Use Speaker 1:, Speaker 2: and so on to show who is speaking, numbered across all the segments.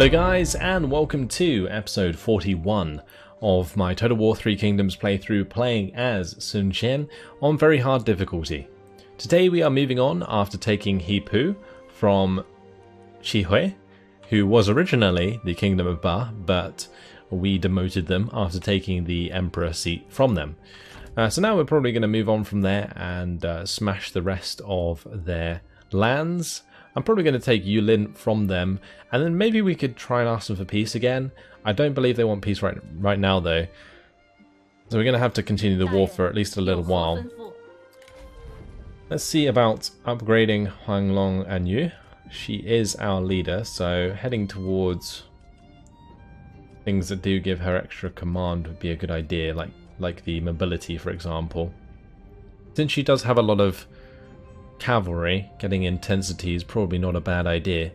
Speaker 1: Hello guys, and welcome to episode 41 of my Total War 3 Kingdoms playthrough, playing as Sun Jian on very hard difficulty. Today we are moving on after taking Hipu from Qihui, who was originally the Kingdom of Ba, but we demoted them after taking the Emperor seat from them. So now we're probably going to move on from there and smash the rest of their lands. I'm probably going to take Yulin from them, and then maybe we could try and ask them for peace again. I don't believe they want peace right now though, so we're going to have to continue the war for at least a little while. Let's see about upgrading Huang Long and Yu. She is our leader, so heading towards things that do give her extra command would be a good idea, like the mobility, for example. Since she does have a lot of cavalry, getting intensity is probably not a bad idea.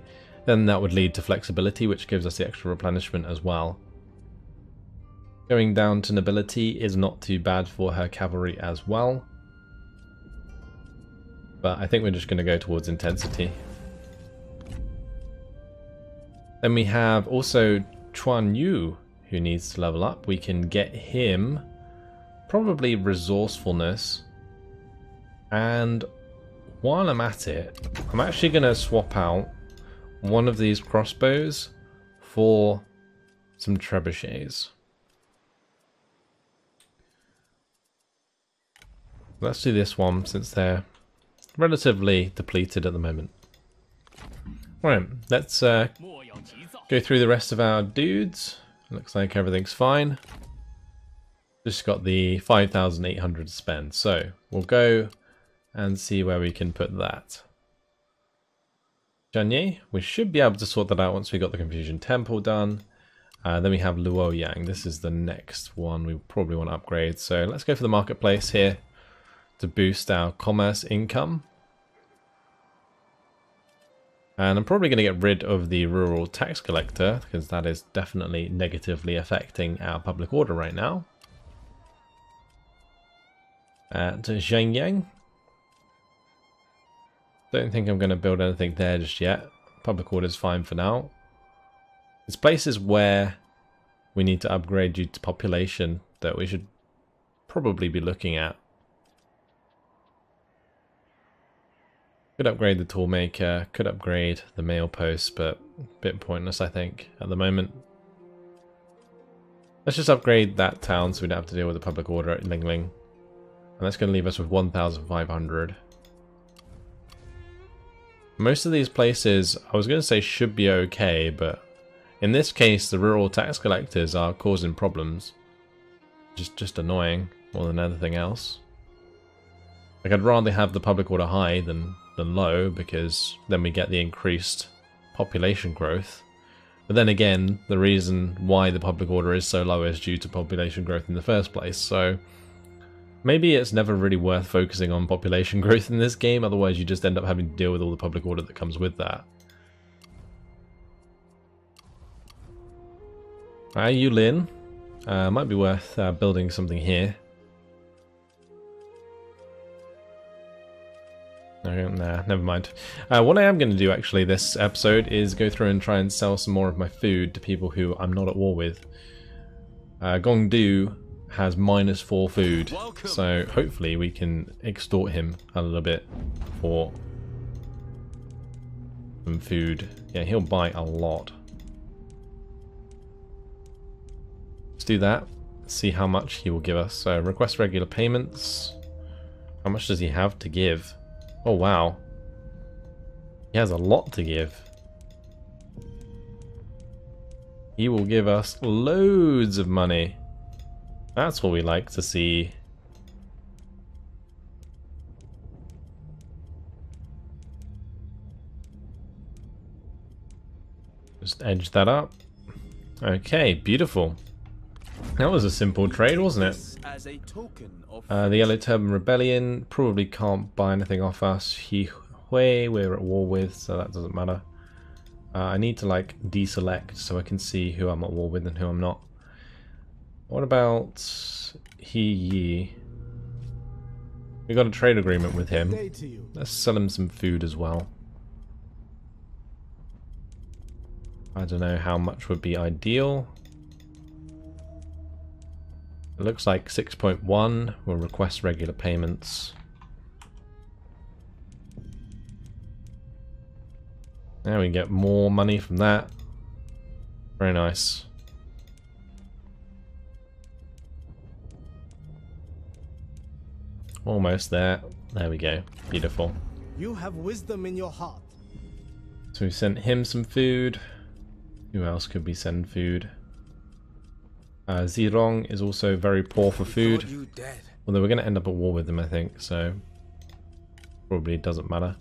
Speaker 1: Then that would lead to flexibility, which gives us the extra replenishment as well. Going down to nobility is not too bad for her cavalry as well. But I think we're just going to go towards intensity. Then we have also Chuan Yu, who needs to level up. We can get him probably resourcefulness, and while I'm at it, I'm actually going to swap out one of these crossbows for some trebuchets. Let's do this one since they're relatively depleted at the moment. Right, let's go through the rest of our dudes. Looks like everything's fine. Just got the 5,800 to spend, so we'll go and see where we can put that. Zhanye, we should be able to sort that out once we got the Confusion Temple done. Then we have Luoyang. This is the next one we probably want to upgrade. So let's go for the marketplace here to boost our commerce income. And I'm probably going to get rid of the rural tax collector, because that is definitely negatively affecting our public order right now. To Zhengyang. Don't think I'm going to build anything there just yet. Public order is fine for now. There's places where we need to upgrade due to population that we should probably be looking at. Could upgrade the toolmaker, could upgrade the mail post, but a bit pointless I think at the moment. Let's just upgrade that town so we don't have to deal with the public order at Ling Ling. And that's going to leave us with 1,500. Most of these places, I was going to say should be okay, but in this case the rural tax collectors are causing problems. Just annoying more than anything else. Like, I'd rather have the public order high than low, because then we get the increased population growth. But then again, the reason why the public order is so low is due to population growth in the first place, so maybe it's never really worth focusing on population growth in this game, otherwise you just end up having to deal with all the public order that comes with that. Yulin. Might be worth building something here. Nah, never mind. What I am going to do actually this episode is go through and try and sell some more of my food to people who I'm not at war with. Gongdu has -4 food, so hopefully we can extort him a little bit for some food. Yeah, he'll buy a lot. Let's do that, see how much he will give us. So request regular payments. How much does he have to give? Oh wow, he has a lot to give. He will give us loads of money. That's what we like to see. Just edge that up. Okay, beautiful. That was a simple trade, wasn't it? The Yellow Turban Rebellion probably can't buy anything off us. Hui we're at war with, so that doesn't matter. I need to like deselect so I can see who I'm at war with and who I'm not. What about He Yi? We got a trade agreement with him. Let's sell him some food as well. I don't know how much would be ideal. It looks like 6.1 will request regular payments. Now we get more money from that. Very nice. Almost there. There we go. Beautiful.
Speaker 2: You have wisdom in your heart.
Speaker 1: So we sent him some food. Who else could we send food? Zirong is also very poor for food. Although we're going to end up at war with them, I think. So probably doesn't matter.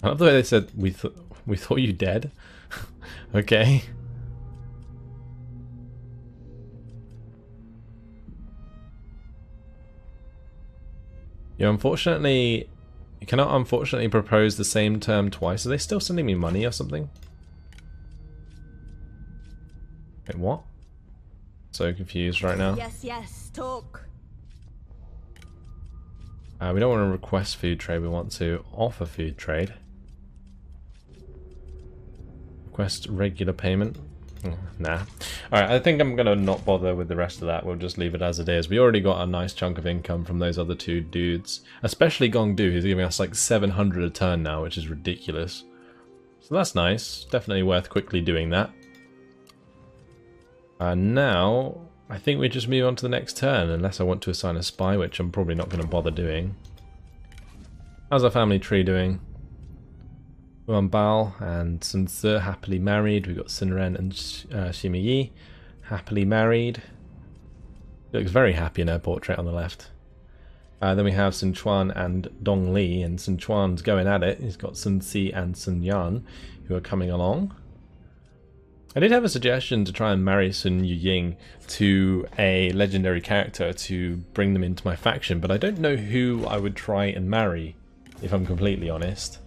Speaker 1: I love the way they said we thought you dead. Okay. Yeah, unfortunately, you cannot unfortunately propose the same term twice. Are they still sending me money or something? Wait, what? So confused right now.
Speaker 3: Yes, talk.
Speaker 1: We don't want to request food trade, we want to offer food trade. Request regular payment. Nah. Alright, I think I'm going to not bother with the rest of that. We'll just leave it as it is. We already got a nice chunk of income from those other two dudes. Especially Gongdu, who's giving us like 700 a turn now, which is ridiculous. So that's nice. Definitely worth quickly doing that. Now, I think we just move on to the next turn, unless I want to assign a spy, which I'm probably not going to bother doing. How's our family tree doing? Huan Bao and Sun Tzu happily married. We've got Sun Ren and Shima Yi happily married. She looks very happy in her portrait on the left. Then we have Sun Quan and Dong Li, and Sun Quan's going at it. He's got Sun Si and Sun Jian who are coming along. I did have a suggestion to try and marry Sun Yuying to a legendary character to bring them into my faction, but I don't know who I would try and marry, if I'm completely honest.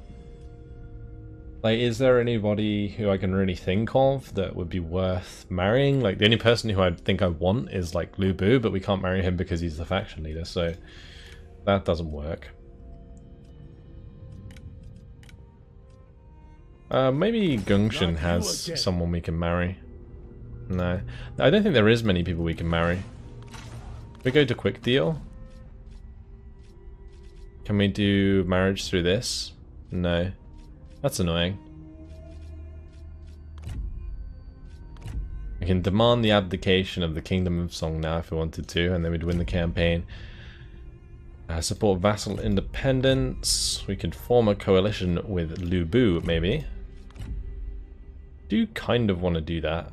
Speaker 1: Like, is there anybody who I can really think of that would be worth marrying? Like, the only person who I think I want is, like, Lu Bu, but we can't marry him because he's the faction leader, so that doesn't work. Maybe Gungshan has someone we can marry. No. I don't think there is many people we can marry. We go to quick deal. Can we do marriage through this? No. That's annoying. We can demand the abdication of the Kingdom of Song now if we wanted to, and then we'd win the campaign. Support vassal independence. We could form a coalition with Lu Bu, maybe. Do kind of want to do that.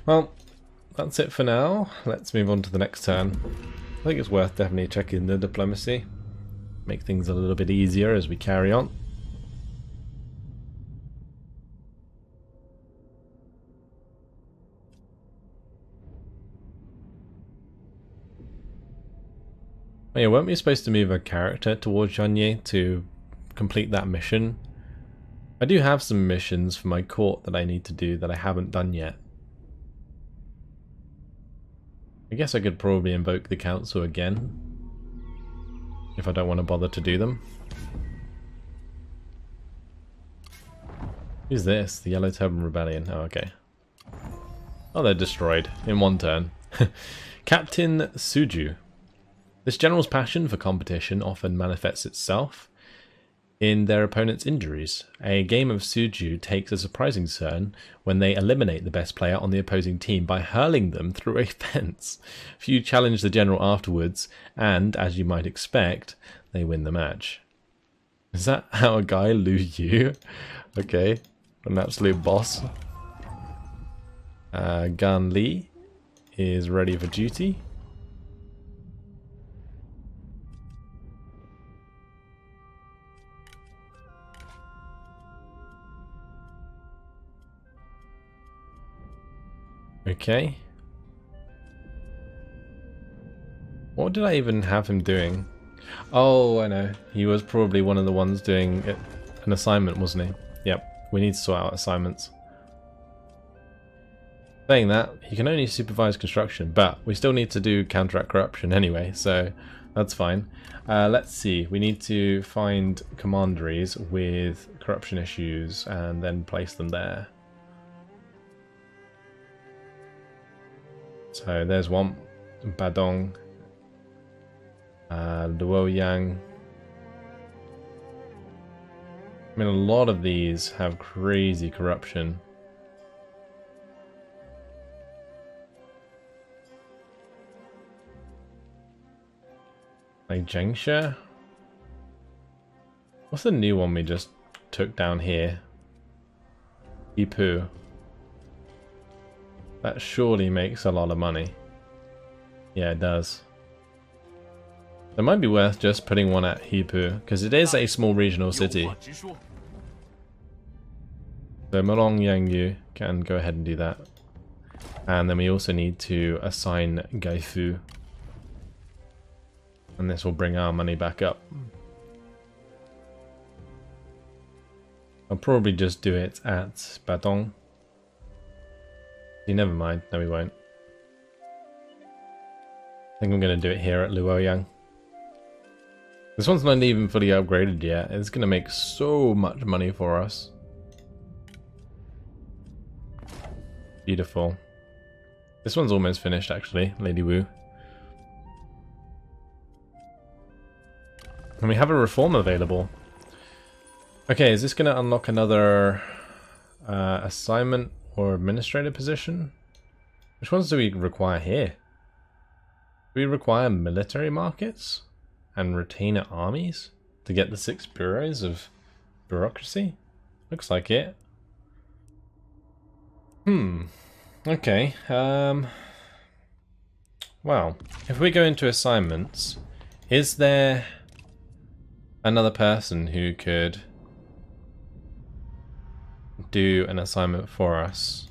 Speaker 1: Well, that's it for now. Let's move on to the next turn. I think it's worth definitely checking the diplomacy. Make things a little bit easier as we carry on. Oh yeah, weren't we supposed to move a character towards Zhanye to complete that mission? I do have some missions for my court that I need to do that I haven't done yet. I guess I could probably invoke the council again if I don't want to bother to do them. Who's this? The Yellow Turban Rebellion. Oh, okay. Oh, they're destroyed in one turn. Captain Suju. This general's passion for competition often manifests itself in their opponent's injuries. A game of Suju takes a surprising turn when they eliminate the best player on the opposing team by hurling them through a fence. Few challenge the general afterwards, and, as you might expect, they win the match. Is that our guy, Lu Yu? Okay, an absolute boss. Gan Li is ready for duty. Okay. What did I even have him doing? Oh, I know. He was probably one of the ones doing an assignment, wasn't he? Yep. We need to sort out assignments. Saying that, he can only supervise construction, but we still need to do counteract corruption anyway, so that's fine. Let's see, we need to find commanderies with corruption issues and then place them there. So there's one, Badong, Luoyang. I mean, a lot of these have crazy corruption. Like Zhengshe? What's the new one we just took down here? Yipu. That surely makes a lot of money. Yeah, it does. It might be worth just putting one at Yipu, because it is a small regional city. So Melong Yangyu can go ahead and do that. And then we also need to assign Gaifu. And this will bring our money back up. I'll probably just do it at Badong. Never mind, no we won't. I think I'm going to do it here at Luoyang. This one's not even fully upgraded yet. It's going to make so much money for us. Beautiful. This one's almost finished actually, Lady Wu. And we have a reform available. Okay, is this going to unlock another assignment or administrator position? Which ones do we require here? Do we require military markets and retainer armies to get the 6 bureaus of bureaucracy? Looks like it. Okay. Well, if we go into assignments, is there another person who could do an assignment for us?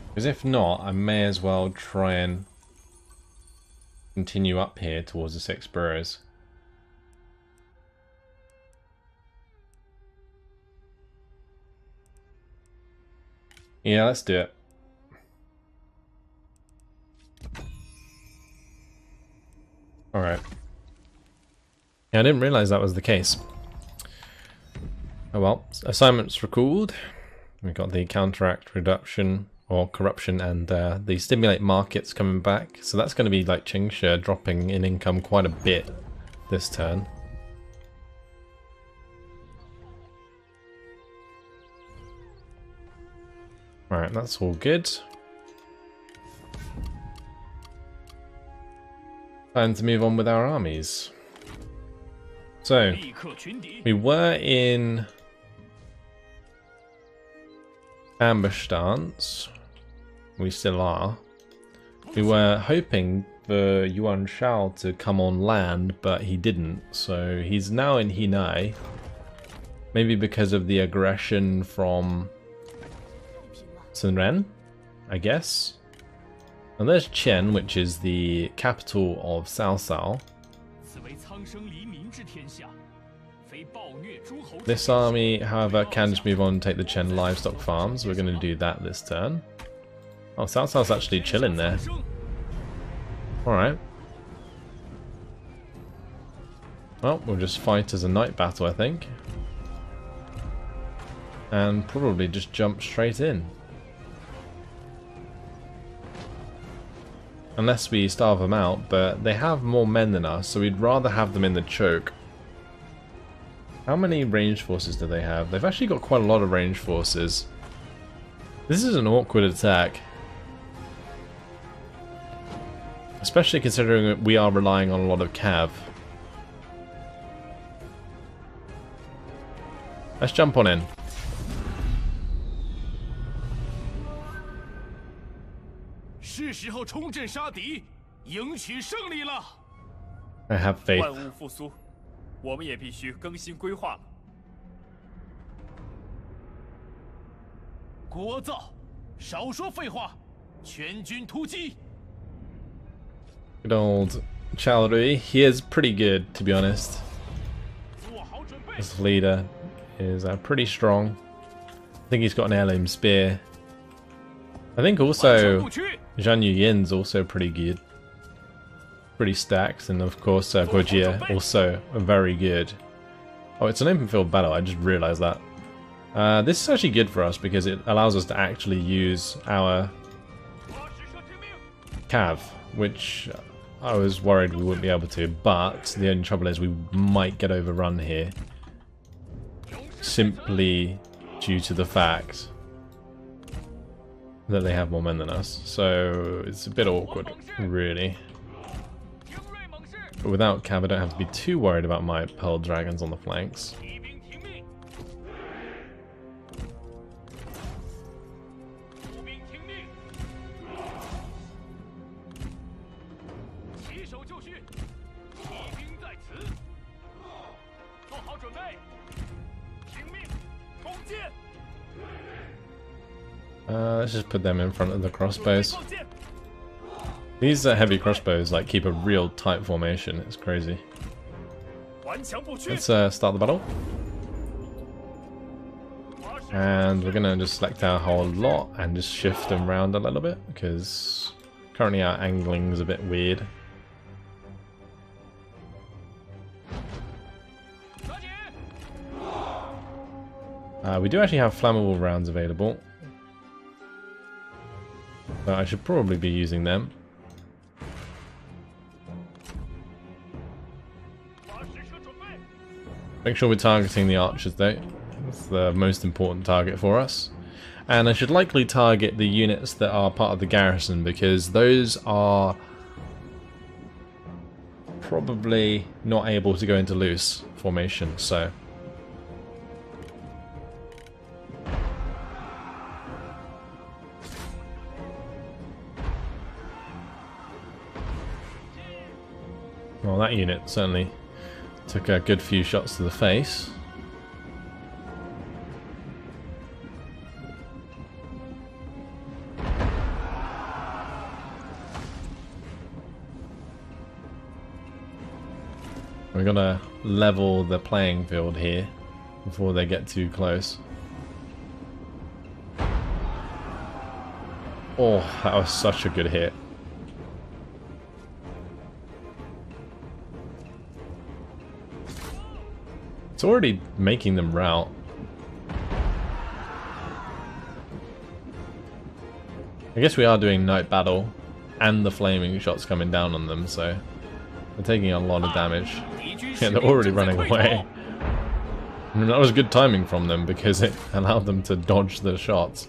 Speaker 1: Because if not, I may as well try and continue up here towards the 6 boroughs. Yeah, let's do it. Alright. Yeah, I didn't realize that was the case. Oh well, assignments recalled. We've got the counteract reduction or corruption and the stimulate markets coming back. So that's going to be like Qingshe dropping in income quite a bit this turn. Alright, that's all good. Time to move on with our armies. So, we were in ambush stance. We still are. We were hoping for Yuan Shao to come on land, but he didn't. So he's now in Hinai. Maybe because of the aggression from Sun Jian, I guess. And there's Qian, which is the capital of Cao Cao. This army, however, can just move on and take the Qian livestock farms. We're going to do that this turn. Oh, Cao Cao's actually chilling there. Alright. Well, we'll just fight as a night battle, I think. And probably just jump straight in. Unless we starve them out, but they have more men than us, so we'd rather have them in the choke. How many ranged forces do they have? They've actually got quite a lot of ranged forces. This is an awkward attack. Especially considering that we are relying on a lot of cav. Let's jump on in. I have faith.
Speaker 3: 万物复苏，我们也必须更新规划了。
Speaker 2: 国造，少说废话，全军突击！
Speaker 1: Good old Chalerui. He is pretty good, to be honest.
Speaker 2: 做好准备。
Speaker 1: As leader. is pretty strong. I think he's got an heirloom spear. I think also Zhang Yuyin's also pretty good. Pretty stacked, and of course Guojie also very good. Oh, it's an open field battle, I just realised that. This is actually good for us because it allows us to actually use our cav, which I was worried we wouldn't be able to, but the only trouble is we might get overrun here. Simply due to the fact that they have more men than us. So it's a bit awkward, really. But without cav, I don't have to be too worried about my pearl dragons on the flanks. Let's just put them in front of the crossbows. These heavy crossbows like keep a real tight formation. It's crazy. Let's start the battle. And we're gonna just select our whole lot and just shift them around a little bit because currently our angling is a bit weird. We do actually have flammable rounds available. So I should probably be using them. Make sure we're targeting the archers though. That's the most important target for us. And I should likely target the units that are part of the garrison because those are probably not able to go into loose formation, so... Well, that unit certainly took a good few shots to the face. We're gonna level the playing field here before they get too close. Oh, that was such a good hit. It's already making them rout. I guess we are doing night battle and the flaming shots coming down on them, so they're taking a lot of damage. Yeah, they're already running away. I mean, that was good timing from them because it allowed them to dodge the shots.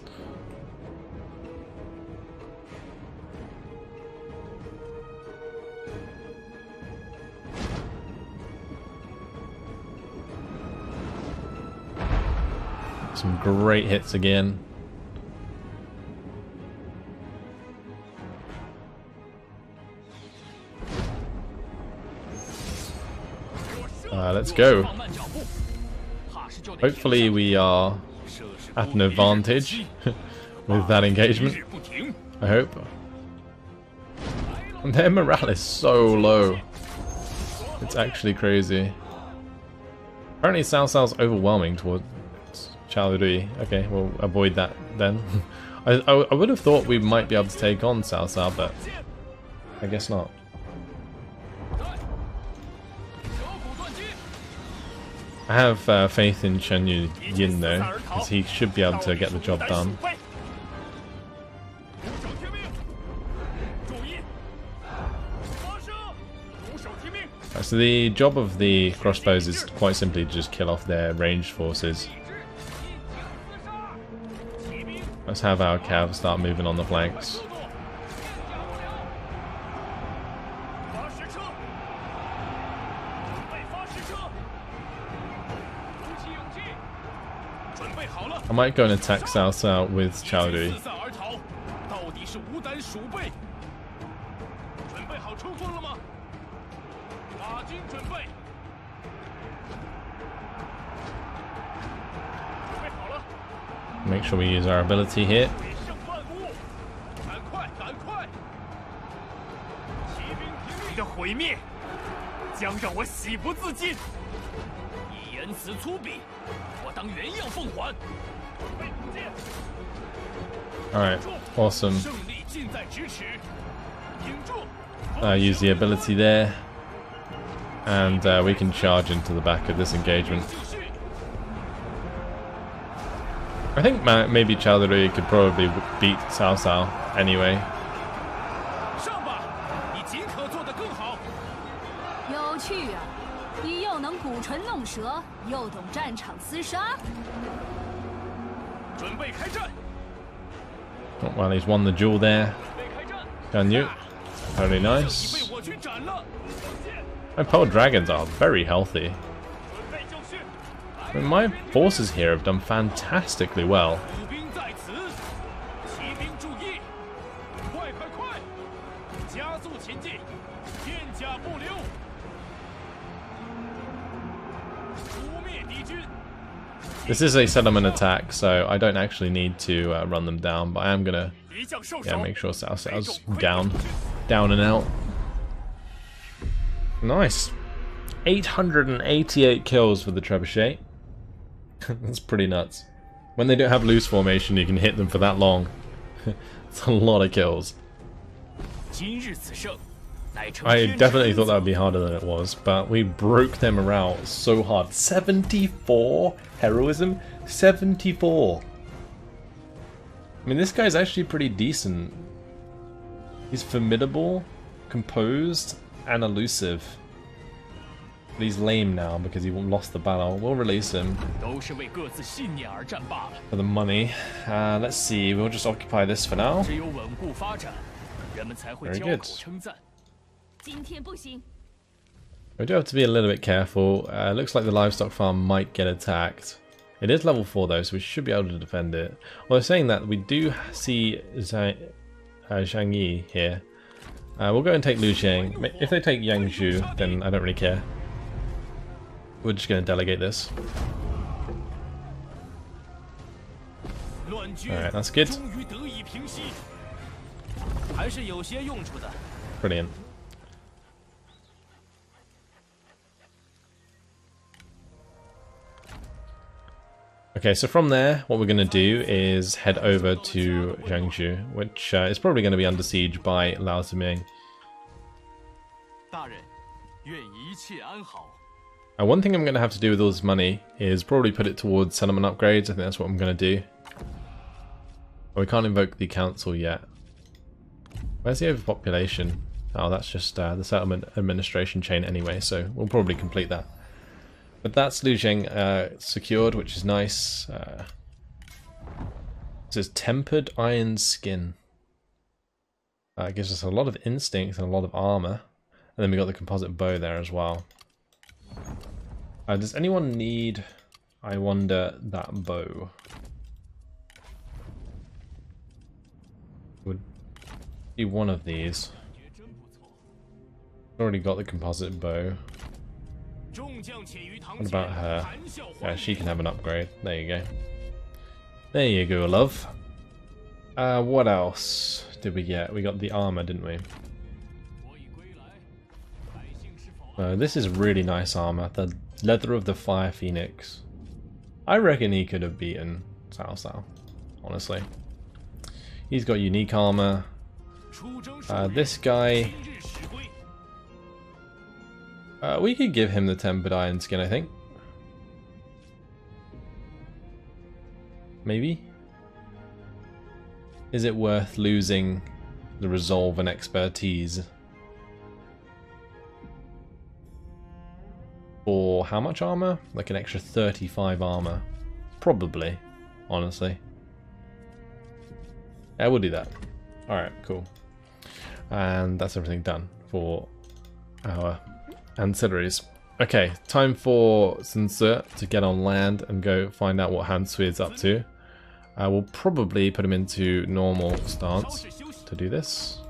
Speaker 1: Some great hits again. Let's go. Hopefully we are at an advantage with that engagement. I hope. And their morale is so low. It's actually crazy. Apparently Cao Cao's overwhelming towards Chaodui. Okay, we'll avoid that then. I would have thought we might be able to take on Cao Cao, but I guess not. I have faith in Chen Yin though, because he should be able to get the job done. So the job of the crossbows is quite simply to just kill off their ranged forces. Let's have our cav start moving on the flanks. I might go and attack Cao Cao with Chaodui. Make sure we use our ability here.
Speaker 2: 言辞粗鄙，我当原样奉还。
Speaker 1: Alright, awesome.
Speaker 2: 胜利近在咫尺，挺住！
Speaker 1: Use the ability there, and we can charge into the back of this engagement. I think maybe Chowdhury could probably beat Cao Cao anyway.
Speaker 2: 上吧，你尽可做得更好。
Speaker 4: 有趣啊！你又能鼓唇弄舌，又懂战场厮杀。
Speaker 2: 准备开战！
Speaker 1: Oh, well, he's won the duel there. Can you? Very nice.
Speaker 2: 被我军斩了。
Speaker 1: My Pearl Dragons are very healthy.
Speaker 2: 准备就绪。
Speaker 1: I mean, my forces here have done fantastically well.
Speaker 2: 步兵在此，骑兵注意，快快快，加速前进，片甲不留，诛灭敌军。
Speaker 1: This is a settlement attack, so I don't actually need to run them down, but I am gonna
Speaker 2: 敌将受
Speaker 1: yeah
Speaker 2: 伤。
Speaker 1: make sure Cao Cao's down and out. Nice. 888 kills for the trebuchet. That's pretty nuts. When they don't have loose formation, you can hit them for that long. It's a lot of kills.
Speaker 2: 今日此胜，乃成
Speaker 1: I
Speaker 2: 天之
Speaker 1: definitely
Speaker 2: 恩
Speaker 1: thought
Speaker 2: 泽
Speaker 1: that would be harder than it was, but we broke them around so hard. 74 heroism? 74. I mean, this guy's actually pretty decent. He's formidable, composed, and elusive. But he's lame now because he lost the battle. We'll release him
Speaker 2: 都是为各自信念而战罢了。
Speaker 1: for the money. Let's see, we'll just occupy this for now.
Speaker 2: 只有稳固发展，人们才会
Speaker 1: Very
Speaker 2: 交
Speaker 1: good.
Speaker 2: 口称赞。
Speaker 4: 今天不行，
Speaker 1: We do have to be a little bit careful. Looks like the livestock farm might get attacked. It is level 4 though, so we should be able to defend it. Although saying that, we do see Zhang Yi here. We'll go and take Lu Xiang. If they take Yangzhou, then I don't really care. We're just going to delegate this.
Speaker 2: 乱军
Speaker 1: Alright, that's good.
Speaker 2: 终于得以平息，还是有些用处的。
Speaker 1: Brilliant. Okay, so from there, what we're going to do is head over to Jiangsu, which is probably going to be under siege by Lao Ziming.
Speaker 3: 大人，愿一切安好。
Speaker 1: One thing I'm going to have to do with all this money is probably put it towards settlement upgrades. I think that's what I'm going to do. But we can't invoke the council yet. Where's the overpopulation? Oh, that's just the settlement administration chain anyway, so we'll probably complete that. But that's Lu Zheng secured, which is nice. It says tempered iron skin. It gives us a lot of instinct and a lot of armor. And then we got the composite bow there as well. Does anyone need, I wonder, that bow? Would be one of these. Already got the composite bow. What about her? Yeah, she can have an upgrade. There you go. There you go, love. What else did we get? We got the armor, didn't we? This is really nice armor. The leather of the Fire Phoenix. I reckon he could have beaten Cao Cao, honestly. He's got unique armor. This guy... we could give him the tempered iron skin, I think. Maybe? Is it worth losing the resolve and expertise? For how much armor? Like an extra 35 armor. Probably, honestly. Yeah, we'll do that. Alright, cool. And that's everything done for our ancillaries. Okay, time for Sun Jian to get on land and go find out what Han Sui is up to. We'll probably put him into normal stance to do this.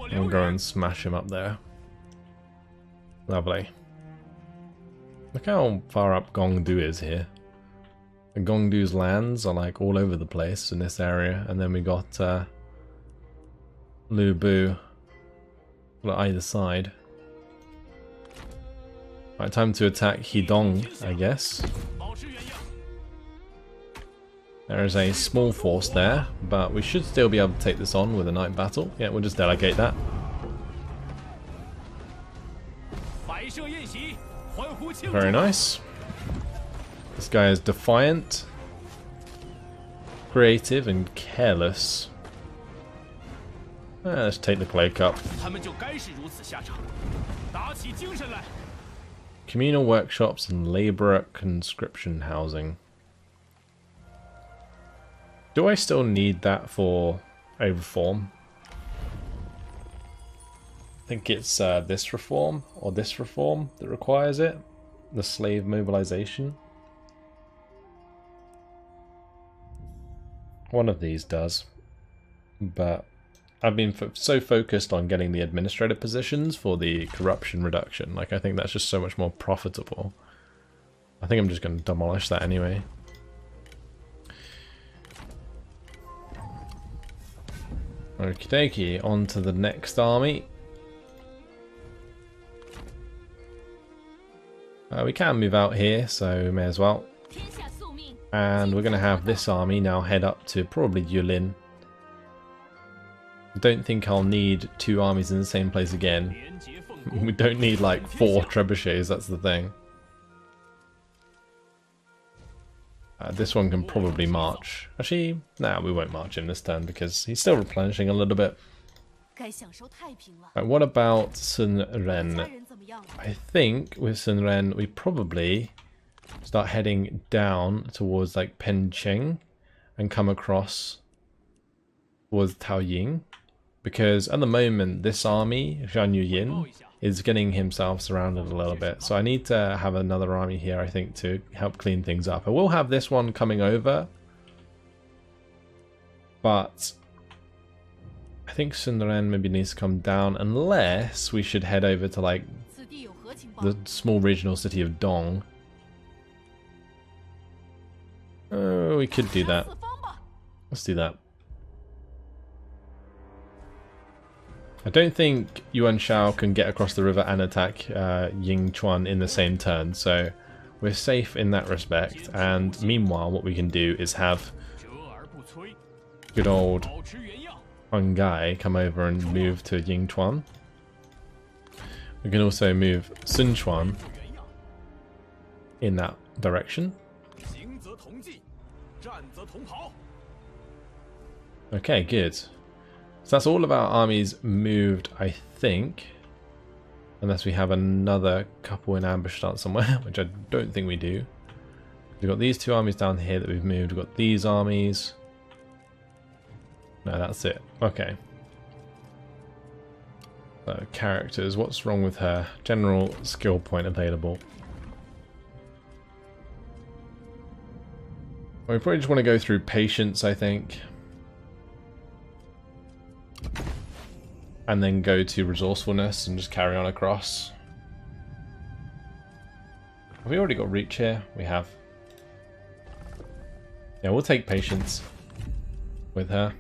Speaker 1: And we'll go and smash him up there. Lovely. Look how far up Gongdu is here. And Gongdu's lands are like all over the place in this area, and then we got Lu Bu on either side. Right, time to attack Hidong, I guess.
Speaker 2: 保持原样。
Speaker 1: There is a small force there, but we should still be able to take this on with a night battle. Yeah, we'll just delegate that.
Speaker 2: 摆设宴席，欢呼庆祝。
Speaker 1: Very nice. This guy is defiant, creative, and careless. Let's take the clay cup.
Speaker 2: 他们就该是如此下场。打起精神来！
Speaker 1: Communal workshops and labourer conscription housing. Do I still need that for a reform? I think it's this reform or this reform that requires it. The slave mobilization. One of these does. But I've been so focused on getting the administrative positions for the corruption reduction. Like, I think that's just so much more profitable. I think I'm just going to demolish that anyway. Okie dokie, on to the next army. We can move out here, so we may as well.
Speaker 4: 天下宿命，
Speaker 1: And we're going to have this army now head up to probably Yulin. I don't think I'll need 2 armies in the same place again.
Speaker 2: 廉洁奉公。
Speaker 1: We don't need like 4 trebuchets, that's the thing. This one can probably march. Actually, nah, we won't march him this turn because he's still replenishing a little bit.
Speaker 4: 该享受太平了。
Speaker 1: Right, what about Sun
Speaker 4: 家
Speaker 1: Ren?
Speaker 4: 人怎么样？
Speaker 1: I think with Sun Ren, we probably start heading down towards like Pencheng and come across towards Taoying. Because at the moment, this army, Zhang Yuyin, is getting himself surrounded a little bit. So I need to have another army here, I think, to help clean things up. I will have this one coming over. But I think Sun Ren maybe needs to come down, unless we should head over to like
Speaker 4: 此地有何情报？
Speaker 1: the small regional city of Dong. Oh, we could do that.
Speaker 4: 四方吧。
Speaker 1: Let's do that. I don't think Yuan Shao can get across the river and attack Yingchuan in the same turn, so we're safe in that respect. And meanwhile, what we can do is have
Speaker 2: 折而不摧，
Speaker 1: good old
Speaker 2: 保持原样。
Speaker 1: Huang Gai come over and move to Yingchuan. We can also move Sun Chuan
Speaker 2: 原样。
Speaker 1: in that direction.
Speaker 2: 行则同进，战则同跑。
Speaker 1: Okay, good. So that's all of our armies moved, I think. Unless we have another couple in ambush stance somewhere, which I don't think we do. We've got these 2 armies down here that we've moved. We've got these armies. No, that's it. Okay. So, characters. What's wrong with her? General skill point available. We probably just want to go through patience, I think. And then go to resourcefulness and just carry on across. Have we already got reach here? We have. Yeah, we'll take patience with her.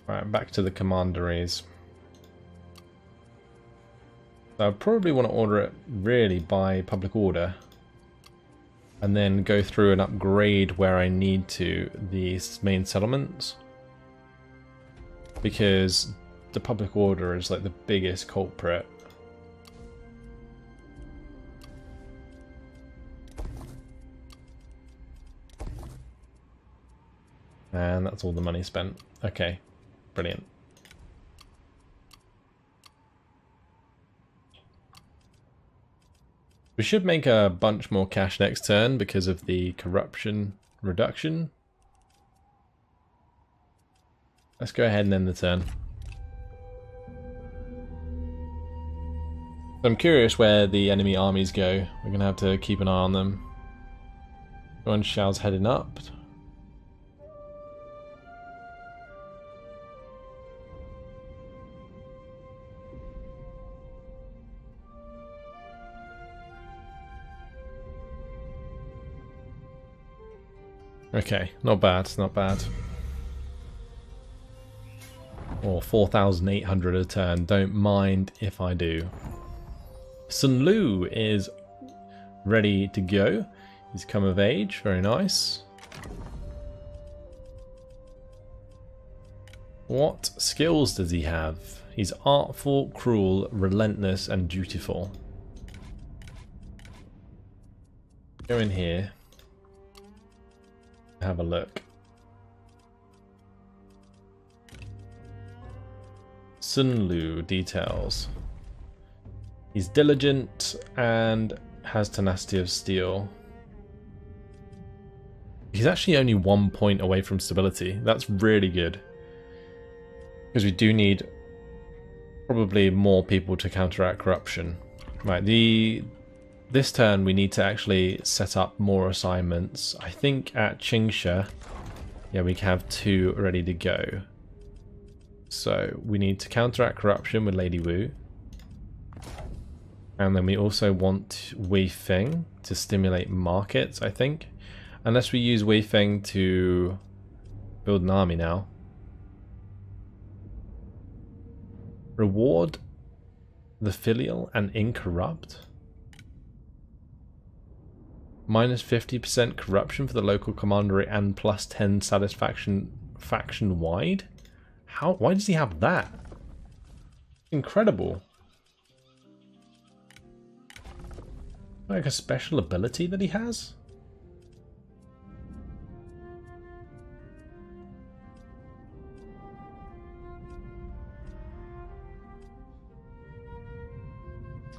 Speaker 1: Right, back to the commanderies. So I probably want to order it really by public order. And then go through and upgrade where I need to these main settlements. Because the public order is like the biggest culprit. And that's all the money spent. Okay, brilliant. We should make a bunch more cash next turn because of the corruption reduction. Let's go ahead and end the turn. I'm curious where the enemy armies go. We're going to have to keep an eye on them. Yuan Shao's heading up. Okay, not bad, not bad. Or 4,800 a turn. Don't mind if I do. Sun Lu is ready to go. He's come of age. Very nice. What skills does he have? He's artful, cruel, relentless, and dutiful. Go in here. Have a look. Sun Lu details. He's diligent and has tenacity of steel. He's actually only 1 point away from stability. That's really good. Because we do need probably more people to counteract corruption. Right, this turn we need to actually set up more assignments. I think at Qingsha, yeah, we have 2 ready to go. So we need to counteract corruption with Lady Wu. And then we also want Wei Feng to stimulate markets, I think. Unless we use Wei Feng to build an army now. Reward the filial and incorrupt. Minus 50% corruption for the local commandery and plus 10 satisfaction faction wide. Why does he have that? Incredible. Like a special ability that he has?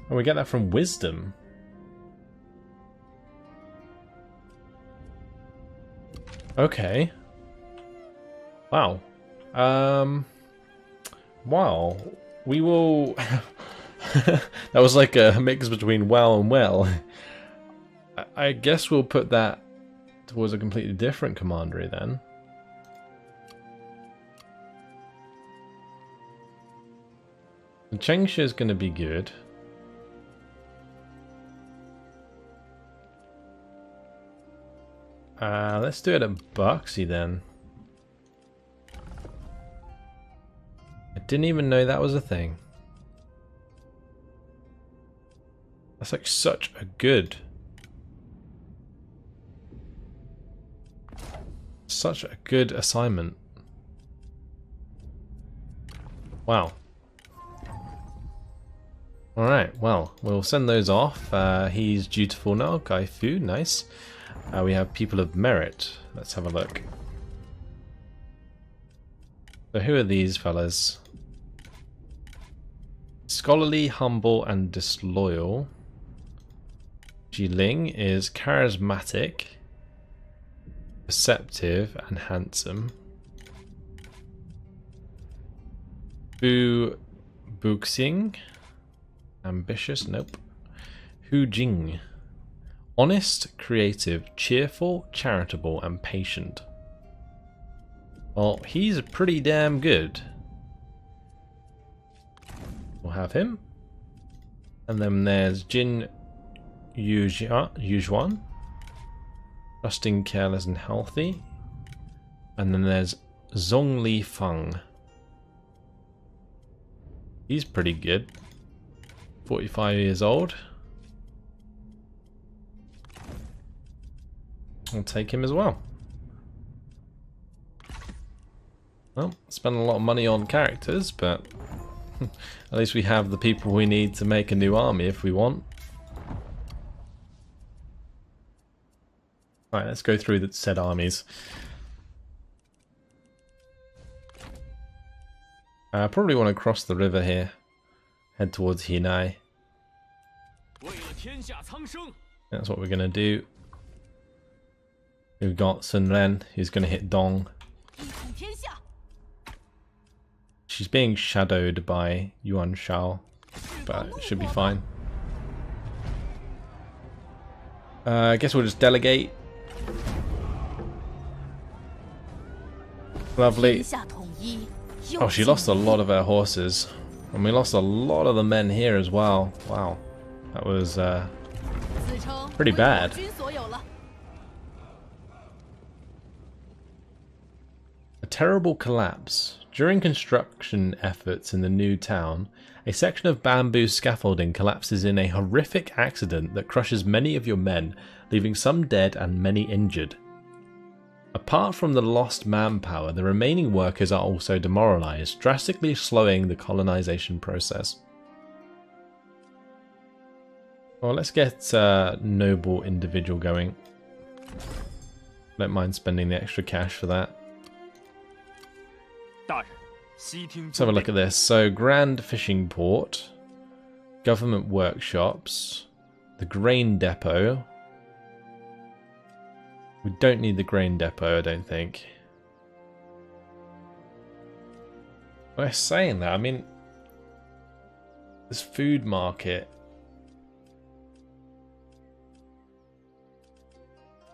Speaker 1: Oh, we get that from wisdom. Okay. Wow. Wow. We will... That was like a mix between well and well. I guess we'll put that towards a completely different commandery then. Changsha is going to be good. Let's do it at Baxi then. I didn't even know that was a thing. That's like such a good assignment. Wow. Alright, well, we'll send those off. He's dutiful now, Gai Fu, nice. We have people of merit. Let's have a look. So who are these fellas? Scholarly, humble, and disloyal. Jiling is charismatic, perceptive, and handsome. Bu Buxing, ambitious, nope. Hu Jing, honest, creative, cheerful, charitable, and patient. Well, he's pretty damn good. We'll have him. And then there's Jin Yujuan, trusting, careless, and healthy. And then there's Zhongli Feng. He's pretty good. 45 years old. I'll take him as well. Well, spend a lot of money on characters, but at least we have the people we need to make a new army if we want. Alright, let's go through the said armies. I probably want to cross the river here. Head towards Hinai. That's what we're going to do. We've got Sun Ren, who's going to hit Dong. She's being shadowed by Yuan Shao, but it should be fine. I guess we'll just delegate. Lovely. Oh, she lost a lot of her horses. And we lost a lot of the men here as well. Wow. That was pretty bad. A terrible collapse. During construction efforts in the new town, a section of bamboo scaffolding collapses in a horrific accident that crushes many of your men, leaving some dead and many injured. Apart from the lost manpower, the remaining workers are also demoralized, drastically slowing the colonization process. Well, let's get noble individual going. Don't mind spending the extra cash for that. Let's have a look at this. So, Grand Fishing Port, Government Workshops, the Grain Depot. We don't need the Grain Depot, I don't think. Well, saying that, I mean, this food market,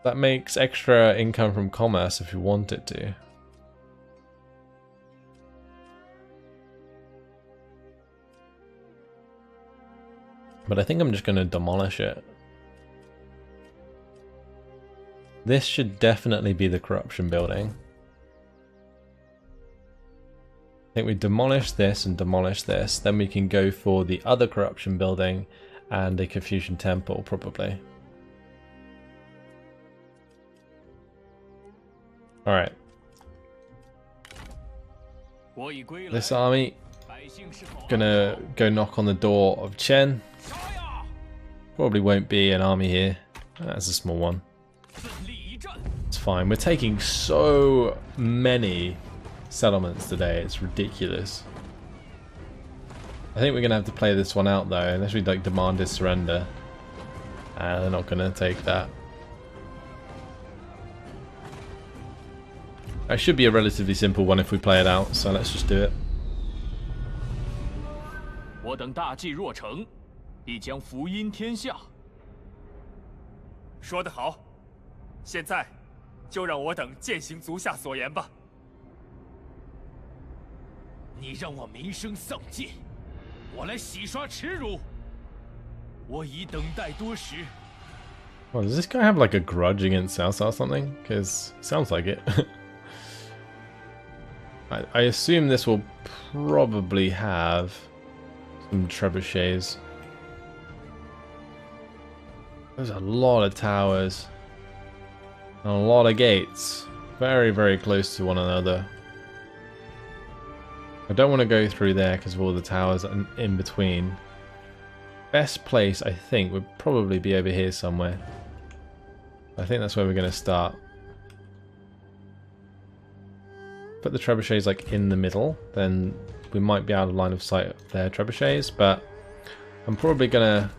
Speaker 1: that makes extra income from commerce if you want it to. But I think I'm just going to demolish it. This should definitely be the corruption building. I think we demolish this and demolish this. Then we can go for the other corruption building and a Confucian temple, probably. Alright. This army gonna go knock on the door of Chen. Probably won't be an army here. That's a small one. It's fine. We're taking so many settlements today. It's ridiculous. I think we're gonna have to play this one out though, unless we like demand his surrender. They're not gonna take that. It should be a relatively simple one if we play it out, so let's just do it.
Speaker 3: 我等大计若成，必将福音天下。
Speaker 2: 说得好，现在就让我等践行足下所言吧。你让我名声丧尽，我来洗刷耻辱。我已等待多时。
Speaker 1: Well, does this guy have like a grudge against South or something? Because it sounds like it. I assume this will probably have some trebuchets. There's a lot of towers and a lot of gates, very, very close to one another. I don't want to go through there because of all the towers in between. Best place, I think, would probably be over here somewhere. I think that's where we're going to start. Put the trebuchets like in the middle, then we might be out of line of sight of their trebuchets, but I'm probably gonna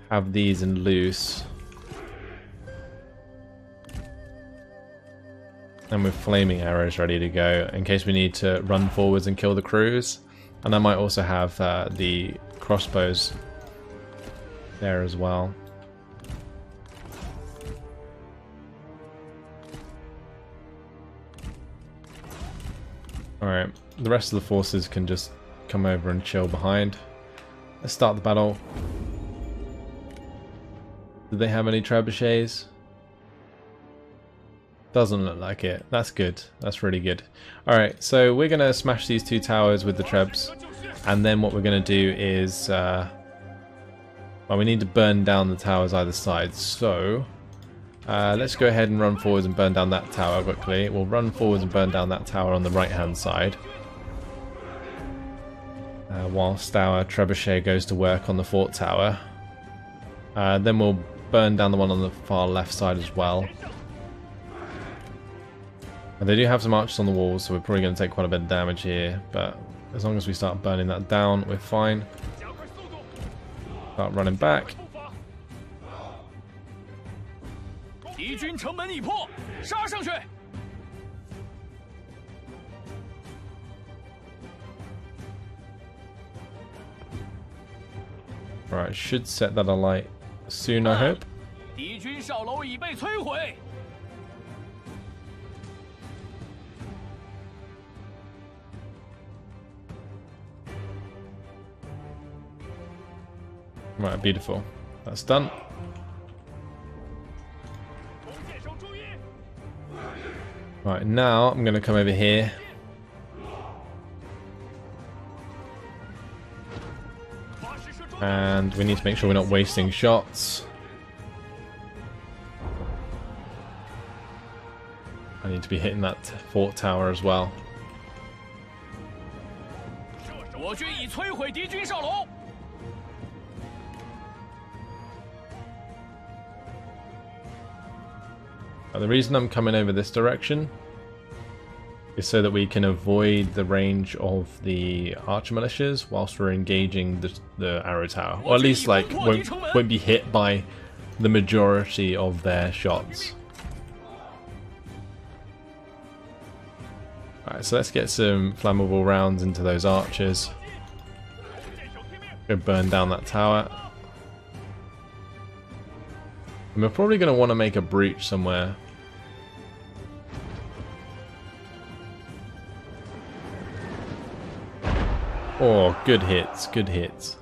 Speaker 1: have these in loose and with flaming arrows ready to go in case we need to run forwards and kill the crews. And I might also have the crossbows there as well. Alright, the rest of the forces can just come over and chill behind. Let's start the battle. Do they have any trebuchets? Doesn't look like it. That's good. That's really good. Alright, so we're going to smash these two towers with the trebs. And then what we're going to do is... well, we need to burn down the towers either side. So... let's go ahead and run forwards and burn down that tower quickly. We'll run forwards and burn down that tower on the right hand side. Whilst our trebuchet goes to work on the fort tower. Then we'll burn down the one on the far left side as well. And they do have some archers on the walls, so we're probably going to take quite a bit of damage here. But as long as we start burning that down, we're fine. Start running back. Right, should set that alight soon, I hope. Right, beautiful. That's done. Right, now I'm going to come over here. And we need to make sure we're not wasting shots. I need to be hitting that fort tower as well. The reason I'm coming over this direction is so that we can avoid the range of the archer militias whilst we're engaging the arrow tower, or at least like won't be hit by the majority of their shots. Alright, so let's get some flammable rounds into those archers. Go burn down that tower. And we're probably going to want to make a breach somewhere. Oh, good hits, good hits.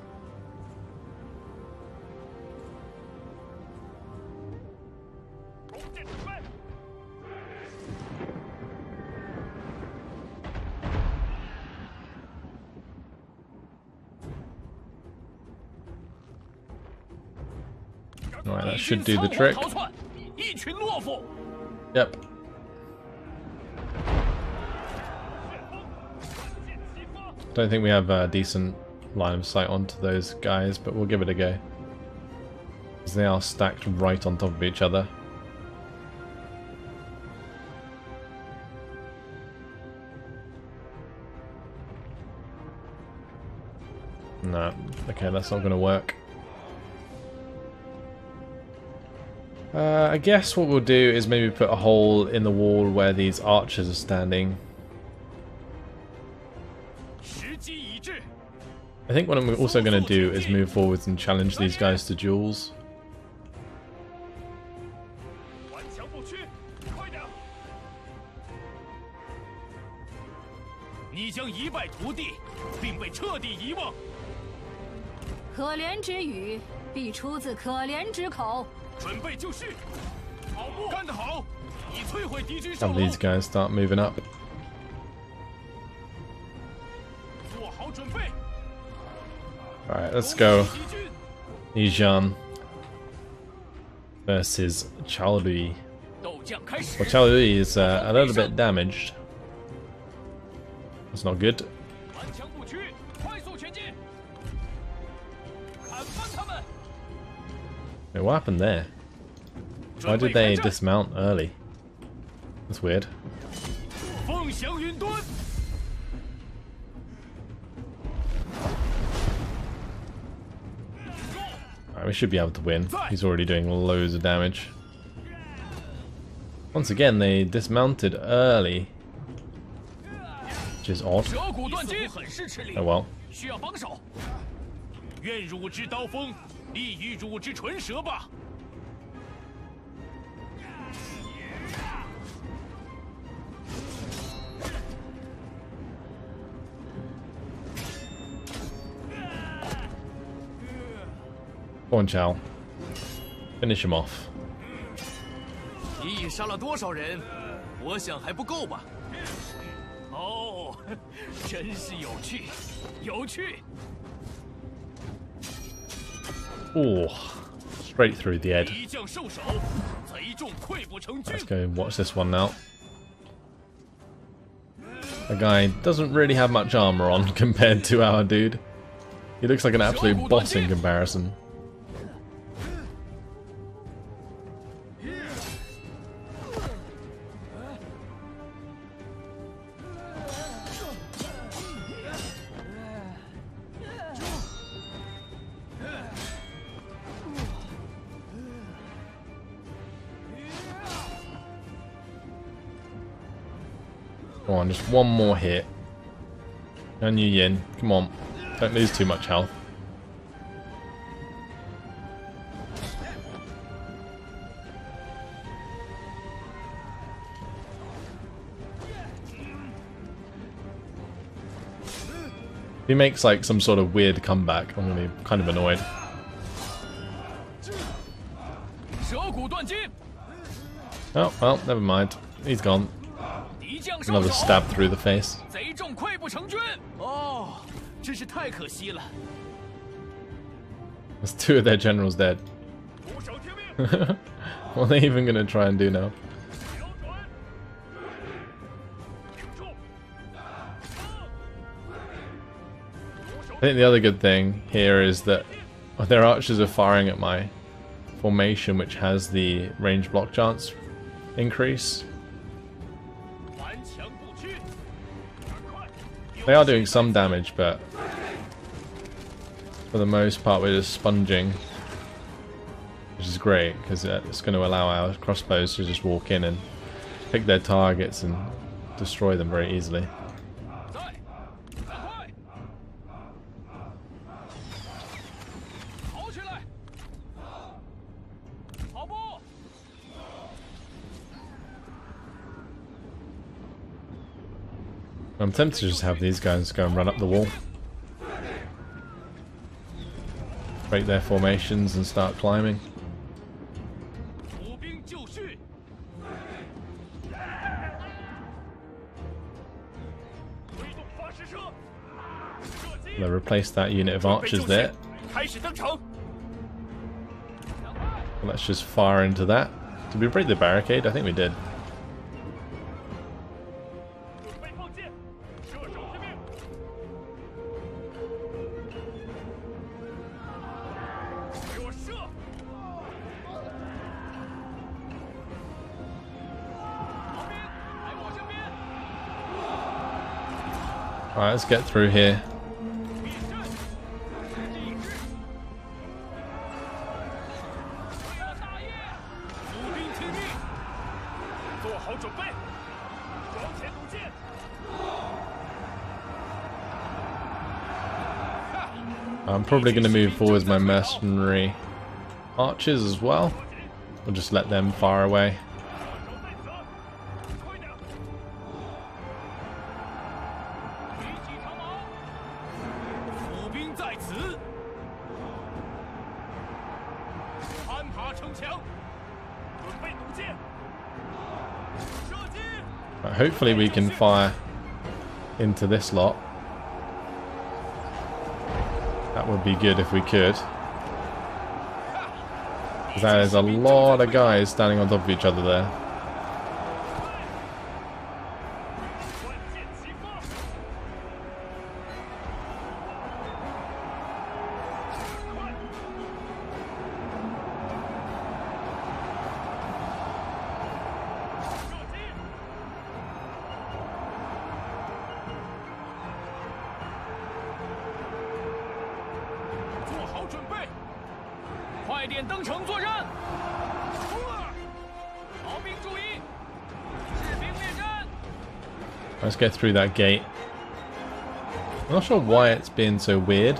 Speaker 1: Alright, that should do the trick. Yep. Don't think we have a decent line of sight onto those guys, but we'll give it a go. Because they are stacked right on top of each other. No, okay, that's not going to work. I guess what we'll do is maybe put a hole in the wall where these archers are standing. I think what I'm also going to do is move forwards and challenge these guys to duels. Have these guys start moving up. Alright, let's go. Jian versus Chaolui. Well, Chaolui is a little bit damaged. That's not good. Wait, what happened there? Why did they dismount early? That's weird. Alright, we should be able to win. He's already doing loads of damage. Once again, they dismounted early, which is odd. Oh well. Go on, Chao. Finish him off. Oh, straight through the head. Let's go watch this one now. The guy doesn't really have much armor on compared to our dude. He looks like an absolute boss in comparison. Come on, just one more hit. And you Yin, come on. Don't lose too much health. If he makes like some sort of weird comeback, I'm gonna be kind of annoyed. Oh, well, never mind. He's gone. Another stab through the face.
Speaker 2: 贼众溃不成军。哦，真是太可惜了。
Speaker 1: There's 2 of their generals dead.
Speaker 2: 俯首听命。
Speaker 1: What are they even gonna try and do now?
Speaker 2: 瞄准。挺住。
Speaker 1: I think the other good thing here is that their archers are firing at my formation, which has the range block chance increase.
Speaker 2: 顽强不屈。快。
Speaker 1: They are doing some damage, but for the most part we're just sponging, which is great because it's going to allow our crossbows to just walk in and pick their targets and destroy them very easily.
Speaker 2: 在。赶快。跑起来。跑步。
Speaker 1: I'm tempted to just have these guys go and run up the wall, break their formations and start climbing.
Speaker 2: 伏兵就绪。推动发射车。射击。
Speaker 1: They'll replace that unit of archers there.
Speaker 2: 开始登城。
Speaker 1: Let's just fire into that. Did we break the barricade? I think we did.
Speaker 2: 准备放箭。射手听命。给我射。
Speaker 1: Alright, let's get through here.
Speaker 2: 立正，立志。为了大业，伏兵听命，做好准备，双前弩箭。
Speaker 1: I'm probably going to move forward my mercenary archers as well. We'll just let them fire away.
Speaker 2: 射手在此，快点！举起长矛，伏兵在此，攀爬城墙，准备弩箭，射击。
Speaker 1: Right, hopefully we can fire into this lot. That would be good if we could. 'Cause that is a lot of guys standing on top of each other there.
Speaker 2: 万箭齐发。快！射击！做好准备，快点登城作战！冲啊！炮兵注意，士兵列阵。
Speaker 1: Let's get through that gate. I'm not sure why it's being so weird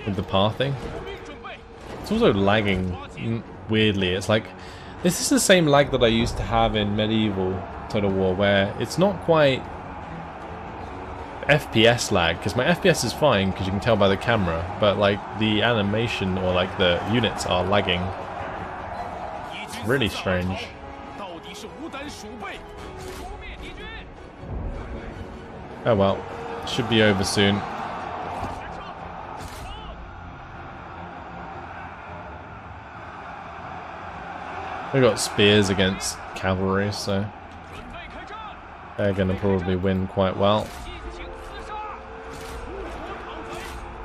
Speaker 1: with the pathing.
Speaker 2: 步兵准备，
Speaker 1: It's also lagging weirdly. It's like, this is the same lag that I used to have in medieval Total War, where it's not quite FPS lag, because my FPS is fine because you can tell by the camera, but like the animation or like the units are lagging.
Speaker 2: 敌军
Speaker 1: Really
Speaker 2: 四下而逃
Speaker 1: strange.
Speaker 2: 到底是无胆鼠辈，消灭敌军。
Speaker 1: Oh well, should be over soon.
Speaker 2: 前车，跑！
Speaker 1: We've got spears against cavalry, so
Speaker 2: 准备开战，
Speaker 1: they're going to probably win quite well.
Speaker 2: 尽情厮杀！捉讨贼，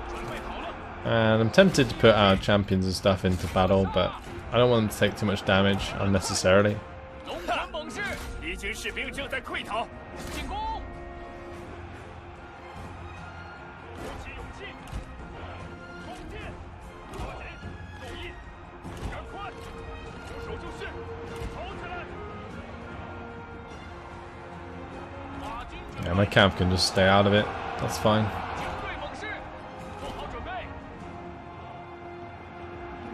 Speaker 2: 准备好了。
Speaker 1: And I'm tempted to put our champions and stuff into battle, but I don't want them to take too much damage unnecessarily.
Speaker 2: 龙潭猛士，敌军士兵正在溃逃，进攻！鼓起勇气，冲剑，抓紧，注意，赶快，出手就绪，跑起来！马军准备，
Speaker 1: Yeah, my camp can just stay out of it. That's fine.
Speaker 2: 警队猛士，做好准备。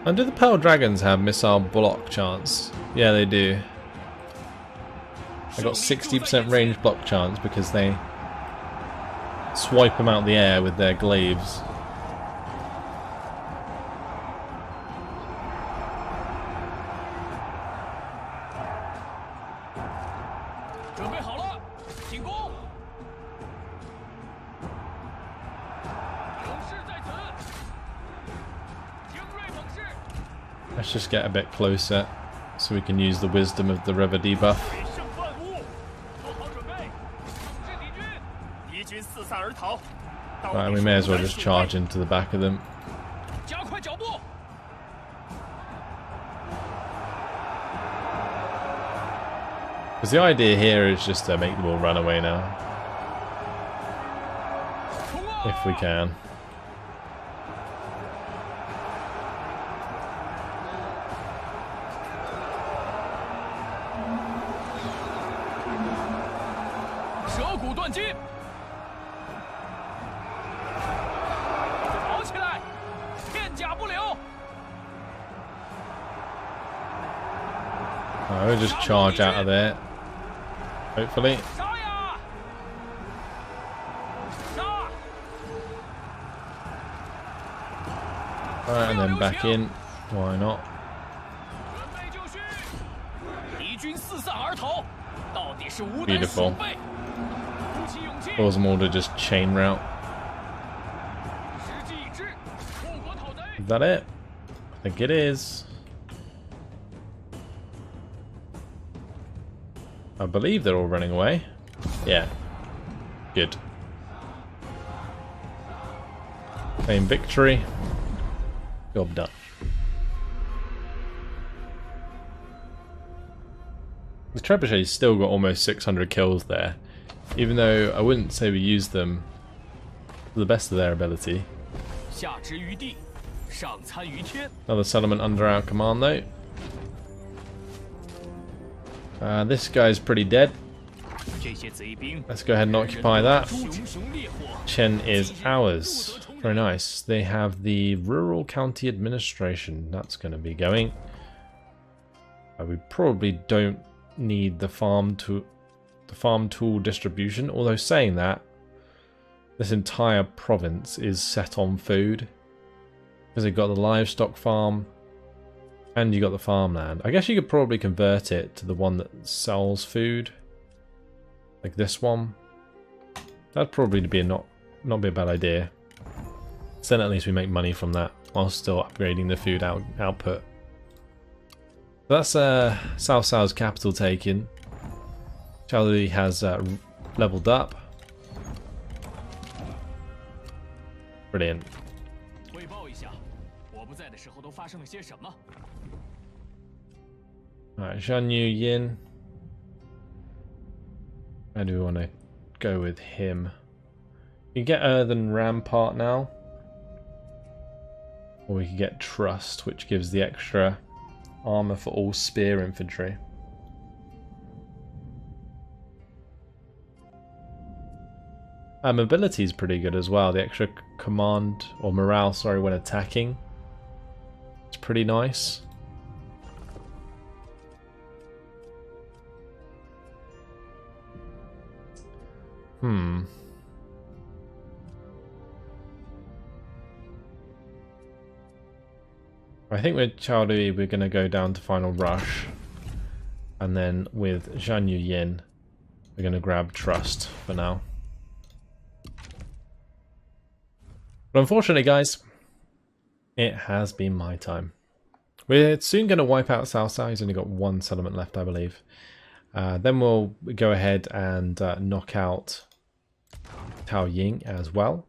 Speaker 1: And do the Pearl Dragons have missile block chance? Yeah, they do. I got 60% range block chance because they swipe them out the air with their glaives.
Speaker 2: 准备好了，进
Speaker 1: Let's just get a bit closer so we can use the wisdom of the river debuff.
Speaker 2: 给胜万物，做好准备。是敌军，敌军四散而逃。
Speaker 1: Right, and we may as well just charge into the back of them.
Speaker 2: 加快脚步。
Speaker 1: Because the idea here is just to make them all run away now. If we can. We'll just charge out of there. Hopefully. Alright, and then back in. Why not? Beautiful. Cause them all to just chain route. Is that it? I think it is. I believe they're all running away. Yeah. Good. Claim victory. Job done. The trebuchet's still got almost 600 kills there. Even though I wouldn't say we used them to the best of their ability. Another settlement under our command though. This guy's pretty dead. Let's go ahead and occupy that. Chen is ours. Very nice. They have the Rural County Administration. That's going to be going. We probably don't need the farm tool distribution. Although saying that, this entire province is set on food. Because they've got the livestock farm. And you got the farmland. I guess you could probably convert it to the one that sells food. Like this one. That'd probably be not be a bad idea. So then at least we make money from that while still upgrading the food output. So that's Cao Cao's capital taken. Charlie has leveled up. Brilliant. Alright, Zhan Yin. Where do we want to go with him? We can get Earthen Rampart now. Or we can get Trust, which gives the extra armor for all spear infantry. Mobility is pretty good as well. The extra command, or morale, sorry, when attacking. It's pretty nice. I think with Chaodui we're going to go down to Final Rush. And then with Zhan Yin we're going to grab Trust for now. But unfortunately guys, it has been my time. We're soon going to wipe out Cao Cao. He's only got one settlement left, I believe. Then we'll go ahead and knock out Tao Ying as well.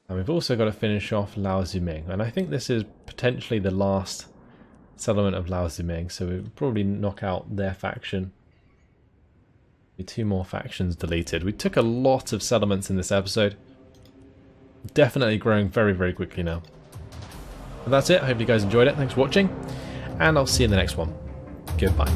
Speaker 1: And we've also got to finish off Lao Ziming. And I think this is potentially the last settlement of Lao Ziming. So we'll probably knock out their faction. Be 2 more factions deleted. We took a lot of settlements in this episode. Definitely growing very, very quickly now. But that's it. I hope you guys enjoyed it. Thanks for watching. And I'll see you in the next one. Goodbye.